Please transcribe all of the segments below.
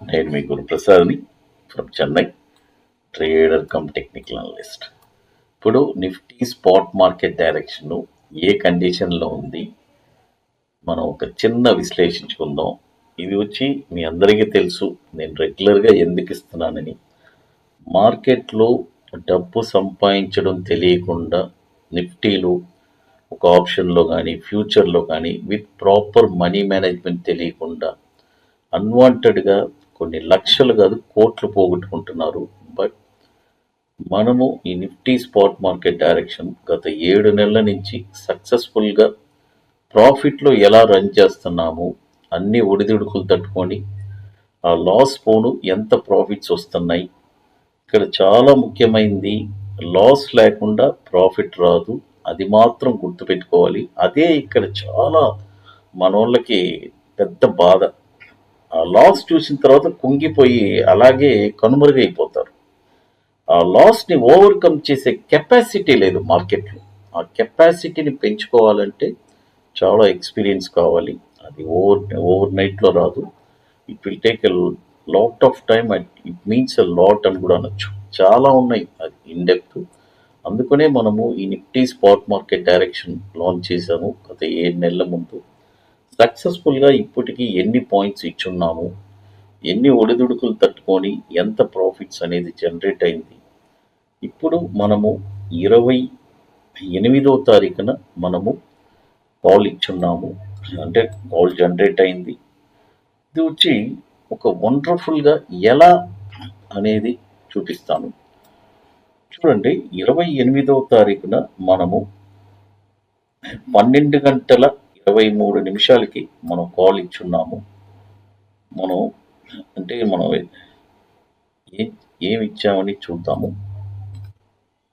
నేను మీ గురుప్రసాద్ని from Chennai, trader cum technical analyst. ఇప్పుడు నిఫ్టీ స్పాట్ మార్కెట్ డైరెక్షన్ ఏ కండిషన్లో ఉంది, మనం ఒక చిన్న విశ్లేషించుకుందాం. ఇది వచ్చి మీ అందరికీ తెలుసు, నేను రెగ్యులర్గా ఎందుకు ఇస్తున్నానని. మార్కెట్లో డబ్బు సంపాదించడం తెలియకుండా నిఫ్టీలో ఒక ఆప్షన్లో కానీ ఫ్యూచర్లో కానీ విత్ ప్రాపర్ మనీ మేనేజ్మెంట్ తెలియకుండా అన్వాంటెడ్గా కొన్ని లక్షలు కాదు కోట్లు పోగొట్టుకుంటున్నారు. బట్ మనము ఈ నిఫ్టీ స్పాట్ మార్కెట్ డైరెక్షన్ గత 7 నెలల నుంచి సక్సెస్ఫుల్గా ప్రాఫిట్లో ఎలా రన్ చేస్తున్నాము, అన్ని ఒడిదుడుకులు తట్టుకొని ఆ లాస్ పోను ఎంత ప్రాఫిట్స్ వస్తున్నాయి. ఇక్కడ చాలా ముఖ్యమైనది, లాస్ లేకుండా ప్రాఫిట్ రాదు, అది మాత్రం గుర్తుపెట్టుకోవాలి. అదే ఇక్కడ చాలా మనోళ్ళకి పెద్ద బాధ. ఆ లాస్ చూసిన తర్వాత కుంగిపోయి అలాగే కనుమరుగైపోతారు. ఆ లాస్ని ఓవర్కమ్ చేసే కెపాసిటీ లేదు మార్కెట్లో. ఆ కెపాసిటీని పెంచుకోవాలంటే చాలా ఎక్స్పీరియన్స్ కావాలి. అది ఓవర్ నైట్లో రాదు. It will take a lot of time and it means a lot అని కూడా అనొచ్చు. చాలా ఉన్నాయి అది ఇన్ డెప్త్. అందుకనే మనము ఈ Nifty spot market direction launch చేశాము గత 7 నెలల ముందు. సక్సెస్ఫుల్గా ఇప్పటికీ ఎన్ని పాయింట్స్ ఇచ్చున్నాము, ఎన్ని ఒడిదుడుకులు తట్టుకొని ఎంత ప్రాఫిట్స్ అనేది జనరేట్ అయింది. ఇప్పుడు మనము 28వ తారీఖున మనము కాల్ ఇచ్చున్నాము, అంటే కాల్ జనరేట్ అయింది. ఇది వచ్చి ఒక వండర్ఫుల్గా ఎలా అనేది చూపిస్తాను. చూడండి, 28వ తారీఖున మనము 12:23 మనం కాల్ ఇచ్చున్నాము. మనం అంటే మనం ఏమి ఇచ్చామని చూద్దాము.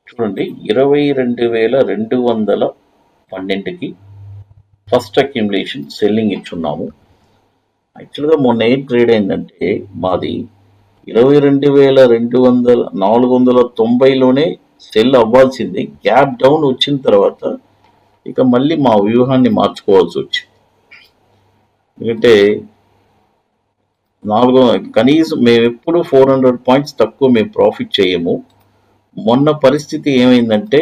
చూడండి, 22,212కి ఫస్ట్ అక్యుములేషన్ సెల్లింగ్ ఇచ్చున్నాము. యాక్చువల్గా మొన్న ఏం ట్రేడ్ అయిందంటే మాది 22,490లోనే సెల్ అవ్వాల్సింది. గ్యాప్ డౌన్ వచ్చిన తర్వాత ఇక మళ్ళీ మా వ్యూహాన్ని మార్చుకోవాల్సి వచ్చింది. ఎందుకంటే కనీసం మేము ఎప్పుడు 400 పాయింట్స్ తక్కువ మేము ప్రాఫిట్ చేయము. మొన్న పరిస్థితి ఏమైందంటే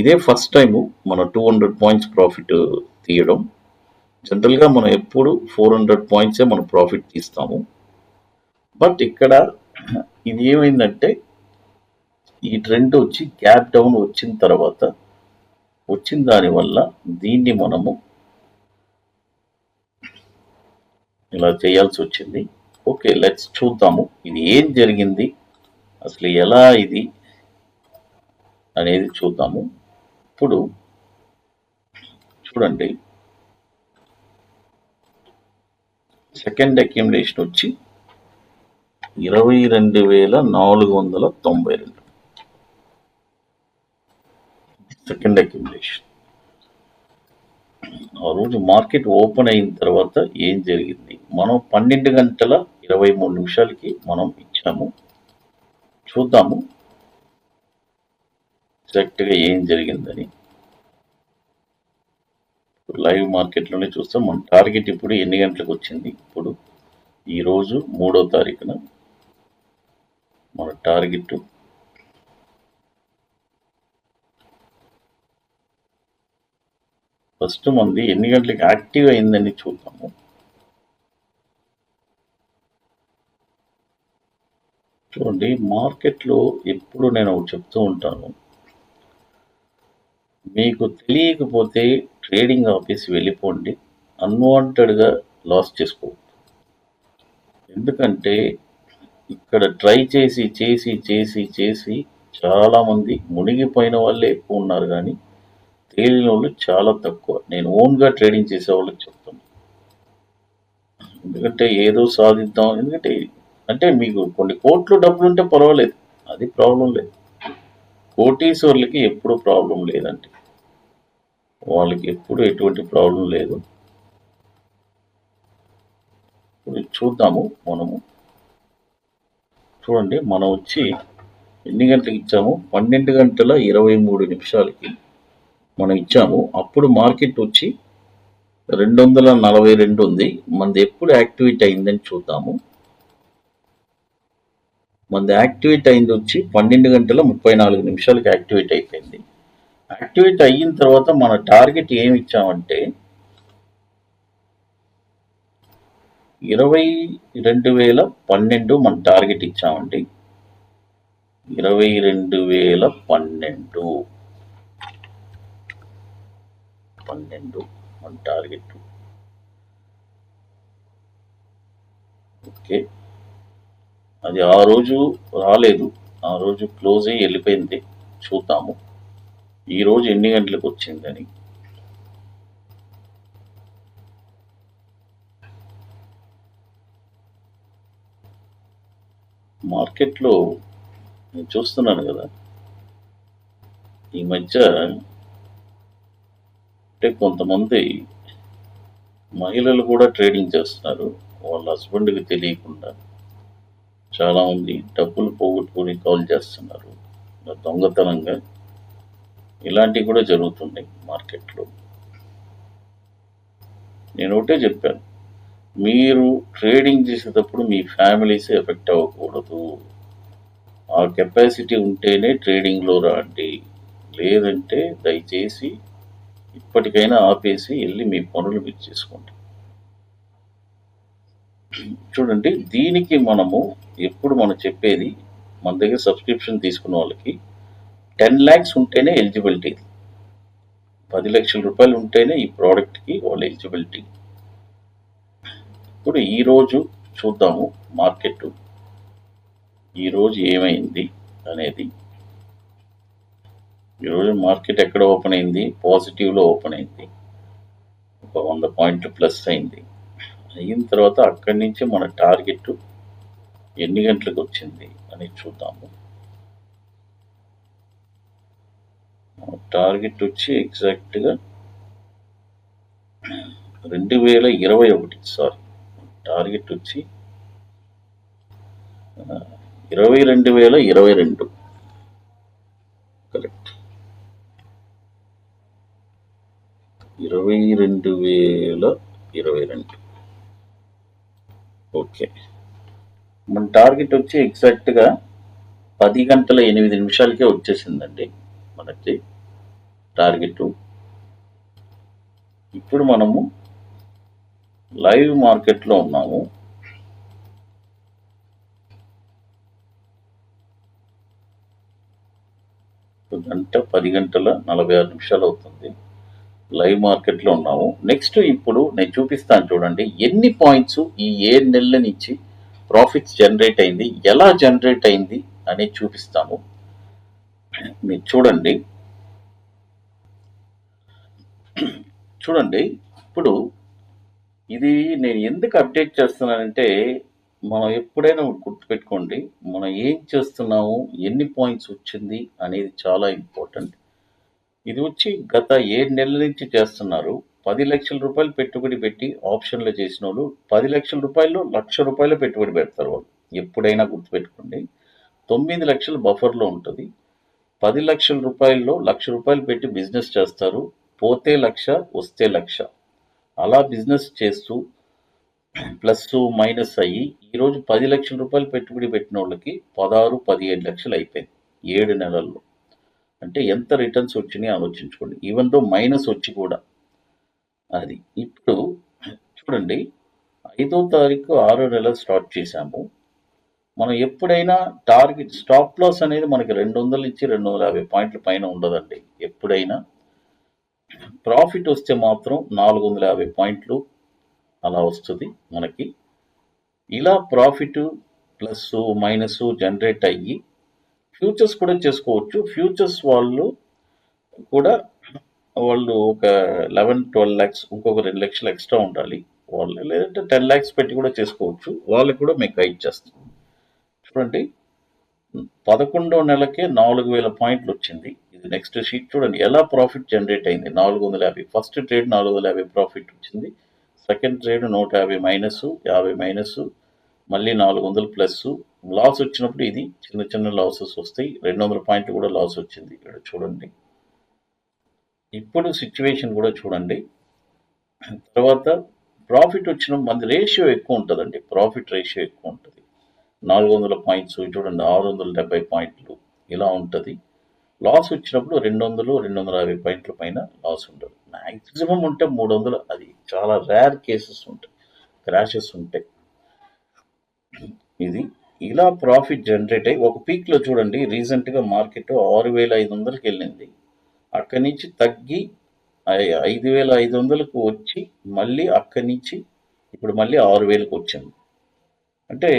ఇదే ఫస్ట్ టైము మనం 200 పాయింట్స్ ప్రాఫిట్ తీయడం. జనరల్గా మనం ఎప్పుడు 400 పాయింట్సే మనం ప్రాఫిట్ తీస్తాము. బట్ ఇక్కడ ఇది ఏమైందంటే ఈ ట్రెండ్ వచ్చి గ్యాప్ డౌన్ వచ్చిన తర్వాత వచ్చిన దానివల్ల దీన్ని మనము ఇలా చేయాల్సి వచ్చింది. ఓకే, లెట్స్ చూద్దాము ఇది ఏం జరిగింది, అసలు ఎలా ఇది అనేది చూద్దాము. ఇప్పుడు చూడండి, సెకండ్ అక్యుములేషన్ వచ్చి 22,492 సెకండ్ అక్యుములేషన్. ఆ రోజు మార్కెట్ ఓపెన్ అయిన తర్వాత ఏం జరిగింది, మనం 12:23 మనం ఇచ్చాము. చూద్దాము ఎగ్జాక్ట్గా ఏం జరిగిందని. లైవ్ మార్కెట్లోనే చూస్తాం. మన టార్గెట్ ఇప్పుడు ఎన్ని గంటలకు వచ్చింది. ఇప్పుడు ఈరోజు 3వ తారీఖున మన టార్గెట్ ఫస్ట్ మంది ఎన్ని గంటలకు యాక్టివ్ అయిందని చూద్దాము. చూడండి, మార్కెట్లో ఎప్పుడు నేను చెప్తూ ఉంటాను, మీకు తెలియకపోతే ట్రేడింగ్ ఆఫీస్ వెళ్ళిపోండి, అన్వాంటెడ్గా లాస్ చేసుకోవద్దు. ఎందుకంటే ఇక్కడ ట్రై చేసి చేసి చేసి చేసి చాలామంది మునిగిపోయిన వాళ్ళే ఎక్కువ ఉన్నారు, కానీ తేలిన వాళ్ళు చాలా తక్కువ. నేను ఓన్గా ట్రేడింగ్ చేసే వాళ్ళకి చెప్తాను. ఎందుకంటే ఏదో సాధిద్దాం, అంటే మీకు కొన్ని కోట్లు డబ్బులు ఉంటే పర్వాలేదు, అది ప్రాబ్లం లేదు. కోటీశ్వర్లకి ఎప్పుడు ప్రాబ్లం లేదండి, వాళ్ళకి ఎప్పుడు ఎటువంటి ప్రాబ్లం లేదు. ఇప్పుడు చూద్దాము మనము. చూడండి, మనం వచ్చి ఎన్ని గంటలకు ఇచ్చాము, 12:23 మనం ఇచ్చాము. అప్పుడు మార్కెట్ వచ్చి 242 ఉంది. మనది ఎప్పుడు యాక్టివేట్ అయిందని చూద్దాము. మనది యాక్టివేట్ అయింది వచ్చి 12 గంటల 34 నిమిషాలకి యాక్టివేట్ అయిపోయింది. యాక్టివేట్ అయిన తర్వాత మన టార్గెట్ ఏమి ఇచ్చామంటే 22,012 మన టార్గెట్ ఇచ్చామండి. 22,012 మన టార్గెట్. ఓకే, అది ఆ రోజు రాలేదు, ఆ రోజు క్లోజ్ అయ్యి వెళ్ళిపోయింది. చూద్దాము ఈ రోజు ఎన్ని గంటలకు వచ్చిందని. మార్కెట్లో నేను చూస్తున్నాను కదా, ఈ మధ్య అంటే కొంతమంది మహిళలు కూడా ట్రేడింగ్ చేస్తున్నారు వాళ్ళ హస్బెండ్కి తెలియకుండా. చాలామంది డబ్బులు పోగొట్టుకొని కాల్ చేస్తున్నారు దొంగతనంగా. ఇలాంటివి కూడా జరుగుతున్నాయి మార్కెట్లో. నేను ఒకటే చెప్పాను, మీరు ట్రేడింగ్ చేసేటప్పుడు మీ ఫ్యామిలీస్ ఎఫెక్ట్ అవ్వకూడదు. ఆ కెపాసిటీ ఉంటేనే ట్రేడింగ్లో రండి, లేదంటే దయచేసి ఇప్పటికైనా ఆపేసి వెళ్ళి మీ పనులు మీరు చేసుకోండి. చూడండి, దీనికి మనము ఎప్పుడు మనం చెప్పేది, మన దగ్గర సబ్స్క్రిప్షన్ తీసుకున్న వాళ్ళకి 10 lakhs ఉంటేనే ఎలిజిబిలిటీ. 10 లక్షల రూపాయలు ఉంటేనే ఈ ప్రోడక్ట్కి వాళ్ళ ఎలిజిబిలిటీ. ఇప్పుడు ఈరోజు చూద్దాము మార్కెట్ ఈరోజు ఏమైంది అనేది. ఈరోజు మార్కెట్ ఎక్కడ ఓపెన్ అయింది? పాజిటివ్లో ఓపెన్ అయింది. ఒక 100 పాయింట్లు ప్లస్ అయింది. అయిన తర్వాత అక్కడి నుంచి మన టార్గెట్ ఎన్ని గంటలకు వచ్చింది అనేది చూద్దాము. టార్గెట్ వచ్చి ఎగ్జాక్ట్గా 2021. సారీ, టార్గెట్ వచ్చి 22,022. కరెక్ట్, 22,022. ఓకే, మన టార్గెట్ వచ్చి ఎగ్జాక్ట్గా 10 గంటల 8 నిమిషాలకే వచ్చేసిందండి మనకి టార్గెట్. ఇప్పుడు మనము లైవ్ మార్కెట్లో ఉన్నాము. గంట 10 గంటల 46 నిమిషాలు అవుతుంది. లైవ్ మార్కెట్లో ఉన్నాము. నెక్స్ట్ ఇప్పుడు నేను చూపిస్తాను చూడండి, ఎన్ని పాయింట్స్ ఈ 7 నెలల నుంచి ప్రాఫిట్స్ జనరేట్ అయింది, ఎలా జనరేట్ అయింది అనేది చూపిస్తాము. మీరు చూడండి. చూడండి, ఇప్పుడు ఇది నేను ఎందుకు అప్డేట్ చేస్తున్నానంటే, మనం ఎప్పుడైనా గుర్తుపెట్టుకోండి, మనం ఏం చేస్తున్నాము, ఎన్ని పాయింట్స్ వచ్చింది అనేది చాలా ఇంపార్టెంట్. ఇది వచ్చి గత 7 నెలల నుంచి చేస్తున్నారు. 10 లక్షల రూపాయలు పెట్టుబడి పెట్టి ఆప్షన్లు చేసిన వాళ్ళు 10 లక్షల రూపాయలు 1,00,000 రూపాయలు పెట్టుబడి పెడతారు వాళ్ళు. ఎప్పుడైనా గుర్తుపెట్టుకోండి, 9 లక్షలు బఫర్లో ఉంటుంది. 10 లక్షల రూపాయల్లో 1,00,000 రూపాయలు పెట్టి బిజినెస్ చేస్తారు. పోతే 1,00,000, వస్తే 1,00,000. అలా బిజినెస్ చేస్తూ ప్లస్ మైనస్ అయ్యి ఈరోజు 10 లక్షల రూపాయలు పెట్టుబడి పెట్టిన వాళ్ళకి 16, 17 లక్షలు అయిపోయింది 7 నెలల్లో. అంటే ఎంత రిటర్న్స్ వచ్చినాయి ఆలోచించుకోండి, ఈవెన్ దో మైనస్ వచ్చి కూడా. అది ఇప్పుడు చూడండి, 5వ తారీఖు 6వ నెల స్టార్ట్ చేశాము. మనం ఎప్పుడైనా టార్గెట్ స్టాప్ లాస్ అనేది మనకి 200 నుంచి 250 పాయింట్ల పైన ఉండదండి. ఎప్పుడైనా ప్రాఫిట్ వస్తే మాత్రం 450 పాయింట్లు అలా వస్తుంది మనకి. ఇలా ప్రాఫిట్ ప్లస్ మైనస్ జనరేట్ అయ్యి ఫ్యూచర్స్ కూడా చేసుకోవచ్చు. ఫ్యూచర్స్ వాళ్ళు కూడా ఒక 11-12 lakhs, ఇంకొక 2 లక్షలు ఎక్స్ట్రా ఉండాలి వాళ్ళు, లేదంటే 10 lakhs పెట్టి కూడా చేసుకోవచ్చు. వాళ్ళకి కూడా మేము గైడ్ చేస్తాం. చూడండి, 11వ నెలకే 4,000 పాయింట్లు వచ్చింది. ఇది నెక్స్ట్ షీట్ చూడండి, ఎలా ప్రాఫిట్ జనరేట్ అయింది. 450, ఫస్ట్ ట్రేడ్ 450 ప్రాఫిట్ వచ్చింది. సెకండ్ ట్రేడ్ 150 మైనస్, 50 మైనస్, మళ్ళీ 400 ప్లస్. లాస్ వచ్చినప్పుడు ఇది చిన్న చిన్న లాసెస్ వస్తాయి. 200 పాయింట్లు కూడా లాస్ వచ్చింది. ఇక్కడ చూడండి, ఇప్పుడు సిచ్యువేషన్ కూడా చూడండి. తర్వాత ప్రాఫిట్ వచ్చిన మంది రేషియో ఎక్కువ ఉంటుందండి. ప్రాఫిట్ రేషియో ఎక్కువ ఉంటుంది. 400 పాయింట్స్ చూడండి, 670 పాయింట్లు ఇలా ఉంటుంది. లాస్ వచ్చినప్పుడు 200, 250 పాయింట్ల పైన లాస్ ఉండదు. మ్యాక్సిమం ఉంటే 300, అది చాలా రేర్ కేసెస్ ఉంటాయి, క్రాషెస్ ఉంటాయి. ఇది ఇలా ప్రాఫిట్ జనరేట్ అయ్యి ఒక పీక్లో చూడండి, రీసెంట్గా మార్కెట్ 6,500కి వెళ్ళింది. అక్కడి నుంచి తగ్గి 5,500కు వచ్చి మళ్ళీ అక్కడి నుంచి ఇప్పుడు మళ్ళీ 6,000కి వచ్చింది. అంటే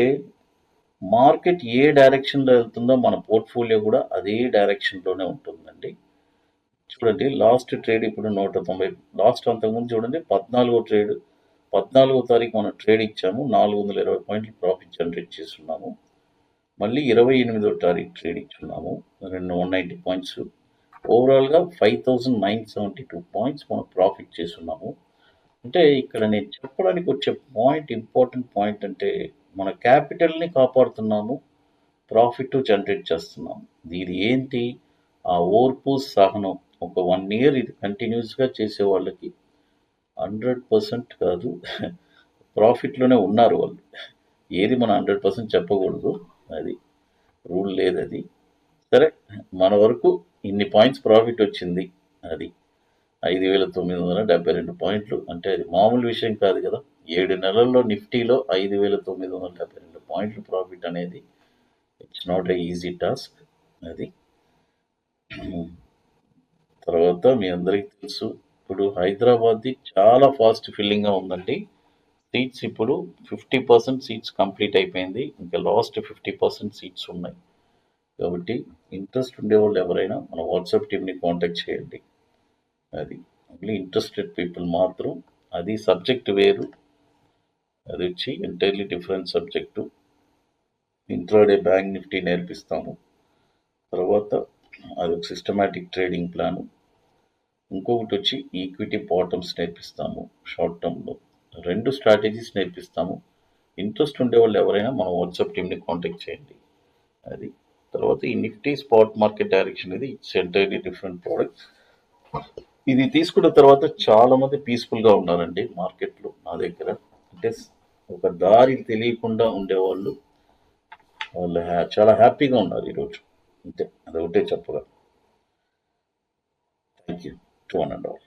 మార్కెట్ ఏ డైరెక్షన్లో వెళ్తుందో మన పోర్ట్ఫోలియో కూడా అదే డైరెక్షన్లోనే ఉంటుందండి. చూడండి లాస్ట్ ట్రేడ్ ఇప్పుడు 190, లాస్ట్ అంతకుముందు చూడండి 14వ తారీఖు మనం ట్రేడ్ ఇచ్చాము, 420 పాయింట్లు ప్రాఫిట్ జనరేట్ చేస్తున్నాము. మళ్ళీ 28వ తారీఖు ట్రేడ్ ఇచ్చున్నాము, 190 పాయింట్స్. ఓవరాల్గా 5,972 పాయింట్స్ మనం ప్రాఫిట్ చేస్తున్నాము. అంటే ఇక్కడ నేను చెప్పడానికి వచ్చే పాయింట్, ఇంపార్టెంట్ పాయింట్ అంటే మన క్యాపిటల్ని కాపాడుతున్నాము, ప్రాఫిట్ జనరేట్ చేస్తున్నాము. ఇది ఏంటి? ఆ ఓర్పు, సహనం. ఒక 1 ఇయర్ ఇది కంటిన్యూస్గా చేసే వాళ్ళకి 100% కాదు, ప్రాఫిట్లోనే ఉన్నారు వాళ్ళు. ఏది మనం 100% చెప్పకూడదు, అది రూల్ లేదు అది. సరే, మన వరకు ఇన్ని పాయింట్స్ ప్రాఫిట్ వచ్చింది, అది 5,972 పాయింట్లు. అంటే అది మామూలు విషయం కాదు కదా. 7 నెలల్లో నిఫ్టీలో 5,972 పాయింట్లు ప్రాఫిట్ అనేది it's not a easy task. అది తర్వాత మీ అందరికీ తెలుసు, ఇప్పుడు హైదరాబాద్ది చాలా ఫాస్ట్ ఫిల్లింగ్గా ఉందండి. సీట్స్ ఇప్పుడు 50% సీట్స్ కంప్లీట్ అయిపోయింది, ఇంకా లాస్ట్ 50% సీట్స్ ఉన్నాయి. కాబట్టి ఇంట్రెస్ట్ ఉండేవాళ్ళు ఎవరైనా మన వాట్సాప్ టీమ్ని కాంటాక్ట్ చేయండి. అది ఓన్లీ ఇంట్రెస్టెడ్ పీపుల్ మాత్రం. అది సబ్జెక్ట్ వేరు, అది వచ్చి entirely different subject. Intraday bank nifty నేర్పిస్తాము, తర్వాత అది ఒక సిస్టమాటిక్ ట్రేడింగ్ ప్లాను. ఇంకొకటి వచ్చి ఈక్విటీ బాటమ్స్ నేర్పిస్తాము షార్ట్ టర్మ్లో. 2 స్ట్రాటజీస్ నేర్పిస్తాము. ఇంట్రెస్ట్ ఉండేవాళ్ళు ఎవరైనా మన వాట్సాప్ టీమ్ని కాంటాక్ట్ చేయండి. అది తర్వాత ఈ నిఫ్టీ స్పాట్ మార్కెట్ డైరెక్షన్ ఇది ఇట్స్ ఎంటైర్లీ డిఫరెంట్ ప్రోడక్ట్. ఇది తీసుకున్న తర్వాత చాలా మంది పీస్ఫుల్గా ఉన్నారండి మార్కెట్లో నా దగ్గర. అంటే ఒక దారి తెలియకుండా ఉండేవాళ్ళు, వాళ్ళు చాలా హ్యాపీగా ఉన్నారు ఈరోజు. అంతే, అదొకటే చెప్పగలను. Thank you to one and all.